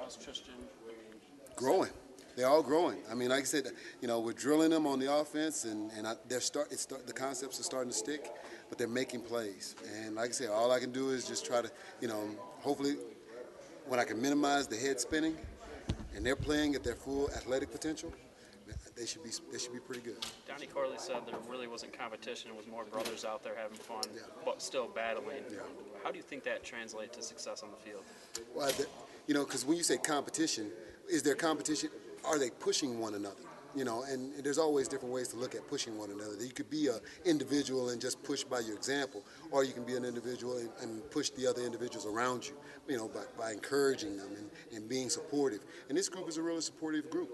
how's Tristan? Growing. They're all growing. I mean, like I said, we're drilling them on the offense, and the concepts are starting to stick, but they're making plays. And like I said, all I can do is just try to, hopefully, when I can minimize the head spinning, and they're playing at their full athletic potential, they should be pretty good. Donnie Corley said there really wasn't competition; it was more brothers out there having fun, Yeah. but still battling. Yeah. How do you think that translates to success on the field? Well, because when you say competition, is there competition? Are they pushing one another? And there's always different ways to look at pushing one another. You could be an individual and just push by your example, or you can be an individual and push the other individuals around you, by encouraging them and being supportive. And this group is a really supportive group,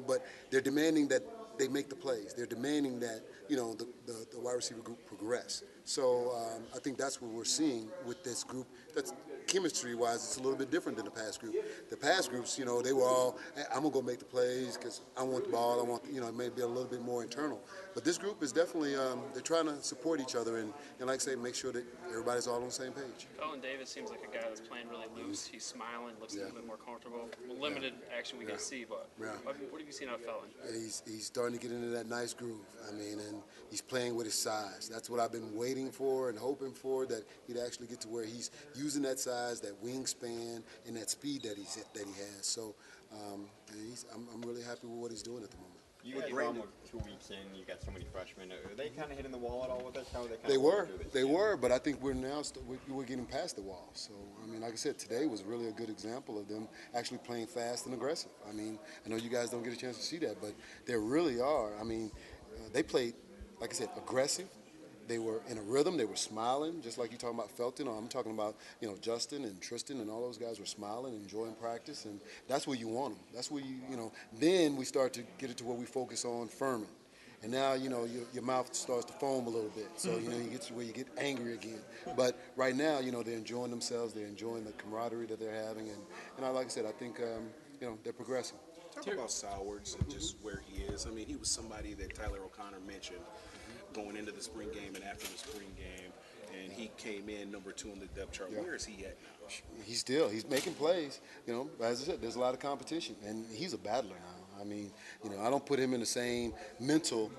but they're demanding that they make the plays. They're demanding that, the wide receiver group progress. So I think that's what we're seeing with this group. That's chemistry-wise, it's a little bit different than the past group. The past groups, they were all, hey, I'm going to go make the plays because I want the ball. I want, it may be a little bit more internal. But this group is definitely, they're trying to support each other and like I say, make sure that everybody's all on the same page. Colin Davis seems like a guy that's playing really loose. He's smiling, looks a little bit more comfortable. Limited action we can see, but what have you seen out of Felton? He's starting to get into that nice groove. I mean, and he's playing with his size. That's what I've been waiting for and hoping for, that he'd actually get to where he's using that size, that wingspan, and that speed that he has. So I'm really happy with what he's doing at the moment. You get almost 2 weeks in, you got so many freshmen. Are they kind of hitting the wall at all with us? How are They were, but I think we're now we're getting past the wall. So I mean, like I said, today was really a good example of them actually playing fast and aggressive. I mean, I know you guys don't get a chance to see that, but they really are. I mean, they played, like I said, aggressive. They were in a rhythm. They were smiling, just like you're talking about Felton. I'm talking about, Justin and Tristan and all those guys were smiling, enjoying practice, and that's where you want them. That's where then we start to get it to where we focus on Furman. And now, your mouth starts to foam a little bit. So, you get to where you get angry again. But right now, they're enjoying themselves. They're enjoying the camaraderie that they're having. And like I said, I think, they're progressing. Talk about Sowards and just where he is. I mean, he was somebody that Tyler O'Connor mentioned going into the spring game and after the spring game, and he came in number 2 on the depth chart. Where is he at now? He's making plays. As I said, there's a lot of competition, and he's a battler now. I mean, I don't put him in the same mental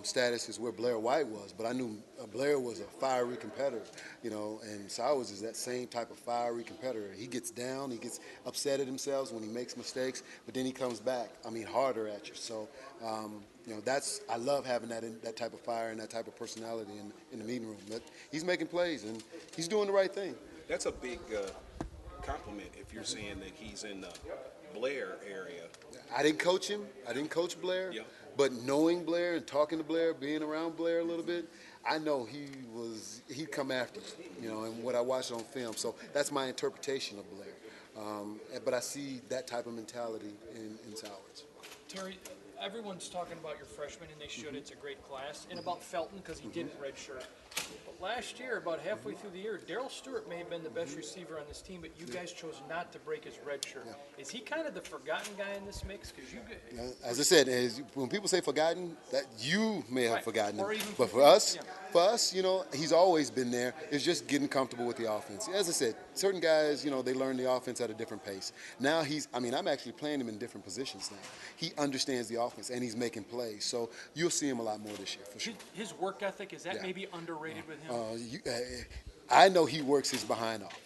status as where Blair White was, but I knew Blair was a fiery competitor, and Sowers is that same type of fiery competitor. He gets down, he gets upset at himself when he makes mistakes, but then he comes back, harder at you. So, I love having that type of fire and that type of personality in the meeting room. But he's making plays, and he's doing the right thing. That's a big compliment if you're saying that he's in the Blair area. I didn't coach him. I didn't coach Blair. Yeah. But knowing Blair and talking to Blair, being around Blair a little bit, I know he'd come after you, and what I watched on film. So that's my interpretation of Blair. But I see that type of mentality in Sowards. Terry, everyone's talking about your freshman, and they should. It's a great class. And about Felton, because he didn't redshirt. But last year, about halfway through the year, Darryl Stewart may have been the best receiver on this team, but you guys chose not to break his red shirt. Is he kind of the forgotten guy in this mix? Because as I said, when people say forgotten, that you may have forgotten him. Even but for us, he's always been there. It's just getting comfortable with the offense. As I said, certain guys, they learn the offense at a different pace. Now I'm actually playing him in different positions now. He understands the offense, and he's making plays. So you'll see him a lot more this year, for sure. His work ethic, is that maybe underrated with him? I know he works his behind off.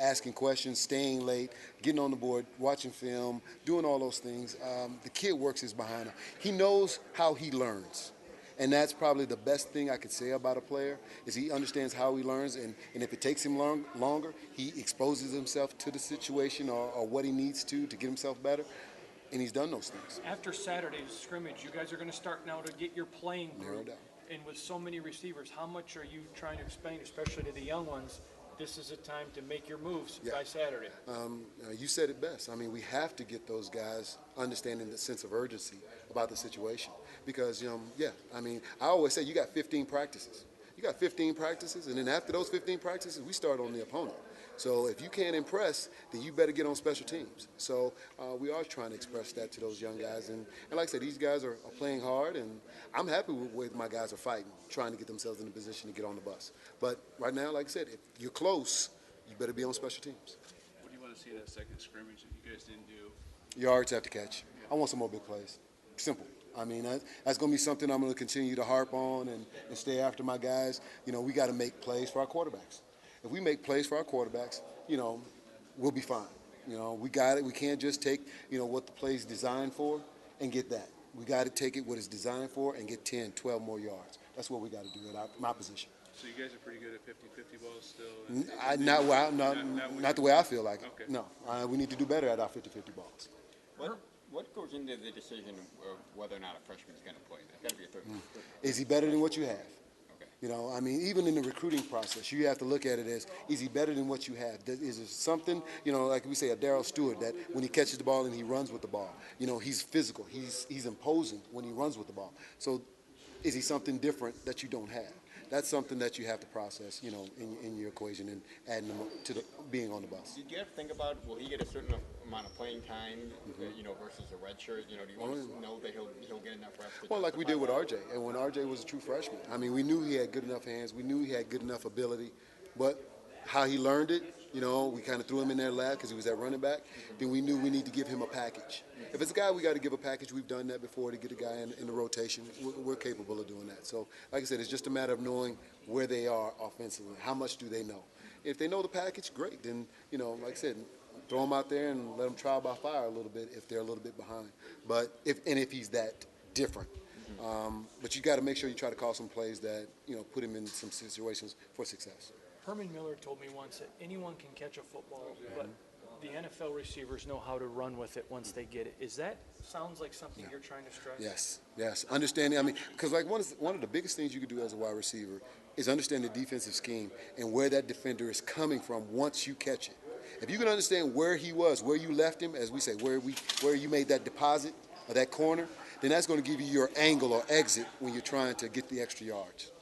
Asking questions, staying late, getting on the board, watching film, doing all those things. The kid works his behind off. He knows how he learns. And that's probably the best thing I could say about a player, is he understands how he learns, and if it takes him longer, he exposes himself to the situation or what he needs to get himself better, and he's done those things. After Saturday's scrimmage, you guys are going to start now to get your playing group. Narrowed down. And with so many receivers, how much are you trying to explain, especially to the young ones, this is a time to make your moves by Saturday? You said it best. We have to get those guys understanding the sense of urgency about the situation. Because, I always say you got 15 practices. You got 15 practices, and then after those 15 practices, we start on the opponent. So if you can't impress, then you better get on special teams. So we are trying to express that to those young guys. And like I said, these guys are playing hard, and I'm happy with the way my guys are fighting, trying to get themselves in a position to get on the bus. But right now, like I said, if you're close, you better be on special teams. What do you want to see that second scrimmage that you guys didn't do? Yards after catch. I want some more big plays. Simple. I mean, that's going to be something I'm going to continue to harp on and stay after my guys. You know, we got to make plays for our quarterbacks. If we make plays for our quarterbacks, you know, we'll be fine. You know, we got it. We can't just take, you know, what the play's designed for and get that. We got to take it what it's designed for and get 10, 12 more yards. That's what we got to do at my position. So you guys are pretty good at 50-50 balls still? Not the way I feel like it. Okay. No, we need to do better at our 50-50 balls. What goes into the decision of whether or not a freshman's going to play? There's got to be a third. Is he better than what you have? Okay. You know, I mean, even in the recruiting process, you have to look at it as, is he better than what you have? Is there something, you know, like we say, a Darryl Stewart, that when he catches the ball and he runs with the ball, you know, he's physical, he's imposing when he runs with the ball. So is he something different that you don't have? That's something that you have to process, you know, in your equation and adding them to being on the bus. Did you ever think about, will he get a certain amount of playing time, you know, versus a red shirt? You know, do you want to know that he'll get enough reps? Well, like we did with RJ, and when RJ was a true freshman. I mean, we knew he had good enough hands. We knew he had good enough ability. But how he learned it, you know, we kind of threw him in there lab because he was at running back. Then we knew we need to give him a package. If it's a guy we got to give a package, we've done that before to get a guy in the rotation. We're capable of doing that. So, like I said, it's just a matter of knowing where they are offensively. How much do they know? If they know the package, great. Then, you know, like I said, throw him out there and let him trial by fire a little bit if they're a little bit behind. But if he's that different. But you got to make sure you try to call some plays that, you know, put him in some situations for success. Herman Miller told me once that anyone can catch a football, but the NFL receivers know how to run with it once they get it. Is that sounds like something you're trying to stress? Yes. Understanding, I mean, because like one of the biggest things you can do as a wide receiver is understand the defensive scheme and where that defender is coming from once you catch it. If you can understand where he was, where you left him, as we say, where you made that deposit or that corner, then that's going to give you your angle or exit when you're trying to get the extra yards.